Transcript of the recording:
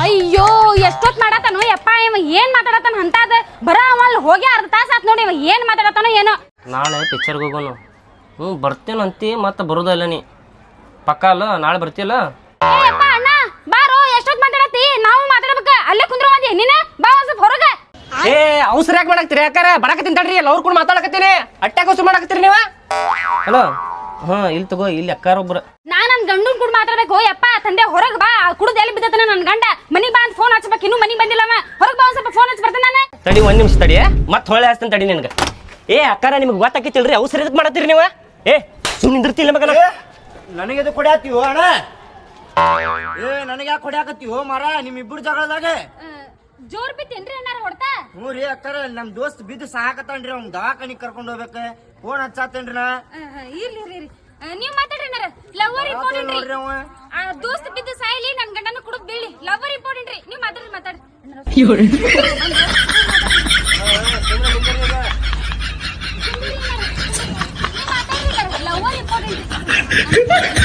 ಅಯ್ಯೋ ಎಷ್ಟೊತ್ ಮಾಡತಾನೋ ಯಪ್ಪ ಇವ ಏನ್ ಮಾತಾಡತಾನ ಅಂತದ ಬರ ಅವಲ್ ಹೋಗಿ ಅರ್ಧ ತಾಸ ಆತ್ ನೋಡಿ ಇವ ಏನ್ ಮಾತಾಡತಾನೋ ಏನೋ. ನಾಳೆ ಪಿಕ್ಚರ್ಗೆ ಹೋಗೋನು. ಬರ್ತೇನಂತಿ ಮತ್ತೆ ಬರೋದಲ್ಲ ನೀ ಪಕ್ಕ ಅಲ್ಲ ನಾಳೆ ಬರ್ತಿಯಲ್ಲ. ಯಪ್ಪ ಅಣ್ಣ ಬಾರೋ ಎಷ್ಟೊತ್ ಮಾತಾಡತಿ ನಾವು ಮಾತಾಡ್ಬೇಕ ಅಲ್ಲೇ ಕುಂದ್ರ ಮಂದಿ ನೀನ ಬಾ ಒಂದ್ ಸ್ವಲ್ಪ ಹೊರಗ. ಏ ಅವಸರ ಯಾಕೆ ಮಾಡಾಕ್ತಿರಿ ಯಾಕಾರ ಬಡಕತ್ತೀನಿ ತಡ್ರಿ ಎಲ್ಲ ಅವ್ರು ಕೂಡ ಮಾತಾಡಕತ್ತೀನಿ ಅಟ್ಯಾಕ ಅವಸರ ಮಾಡಾಕತ್ತೀರಿ ನೀವ. ಹಲೋ ಇಲ್ಲಿ ತಗೋ ಇಲ್ಲಿ ಅಕ್ಕಾರ ಒಬ್ರು. ನಾನ್ ನನ್ ಗಂಡನ್ ಕೂಡ ಮಾತಾಡ್ಬೇಕು ಯಪ್ಪ ತಂದೆ ಹೊರಗ್ ಬಾ ಕುಡ್ದು ಎಲ್ಲಿ ಬಿದ್ದತನ ನನ್ ಗಂಡ ಮನಿಗ್ ಬಾ ಅಂತ ಫೋನ್ ಹಚ್ಬೇಕು ಇನ್ನೂ ಮನಿಗ್ ಬಂದಿಲ್ಲ ಅವ ಹೊರಗ್ ಬಾ ಒಂದ್ ಸ್ವಲ್ಪ ಫೋನ್ ಹಚ್ಚಿ ಬರ್ತೇನೆ ನಾನು. ತಡಿ 1 ನಿಮಿಷ ತಡಿ ಮತ್ತೆ ಹೊಳ್ಳೆ ಹಚ್ತೇನೆ ತಡಿ ನಿನ್ಗೆ. ಏ ಅಕ್ಕಾರ ನಿಮ್ಗೆ ಗೊತ್ತಾಕಿತ್ತಿಲ್ರಿ ಅವಸರ ಎದಕ್ಕೆ ಮಾಡತ್ತೀರಿ ನೀವು. ಏ ಸುಮ್ಮನೆ ನಿಂದಿರ್ತಿಲ್ಲ ಮಗನ. ನನಗೆ ಕೊಡ್ಯಾತೀವೋ ಅಣ್ಣ. ನನಗೆ ಯಾಕೆ ಕೊಡ್ಯಾಕತ್ತೀವೋ ಮಾರ ನಿಮ್ಮಿಬ್ಬರು ಜಗಳದಾಗ ಜೋರ್ ಬಿತ್ತೇನ್ರಿ ಅಣ್ಣಾರ ಹೊಡ್ತಾ. ಹ್ಞೂ ರೀ ಅಕ್ಕಾರ ನಮ್ ದೋಸ್ತ್ ಬಿದ್ದು ಸಾಕತ್ತಾನ್ರಿ ಅವ್ನ ದವಾಖಾನಿಗ್ ಕರ್ಕೊಂಡ್ ಹೋಗ್ಬೇಕ ಫೋನ್ ಹಚ್ಚಾತೇನ್ರಿ ನಾ. ಇರ್ಲಿ ನೀವ್ ಮಾತಾಡ್ರಿ ಅಣ್ಣಾರ ಲವರ್ ಇಂಪಾರ್ಟೆಂಟ್ ರೀ. ನೋಡ್ರಿ ಅವ ದೋಸ್ತ್ ಬಿದ್ದು ಸಾಯ್ಲಿ ನನ್ ಗಂಡನ ಕುಡಿದ್ ಬೀಳಿ ಲವರ್ ಇಂಪಾರ್ಟೆಂಟ್ ರೀ. ನೀವ್ ಮಾತಾಡ್ರಿ ಲವರ್ ಇಂಪಾರ್ಟೆಂಟ್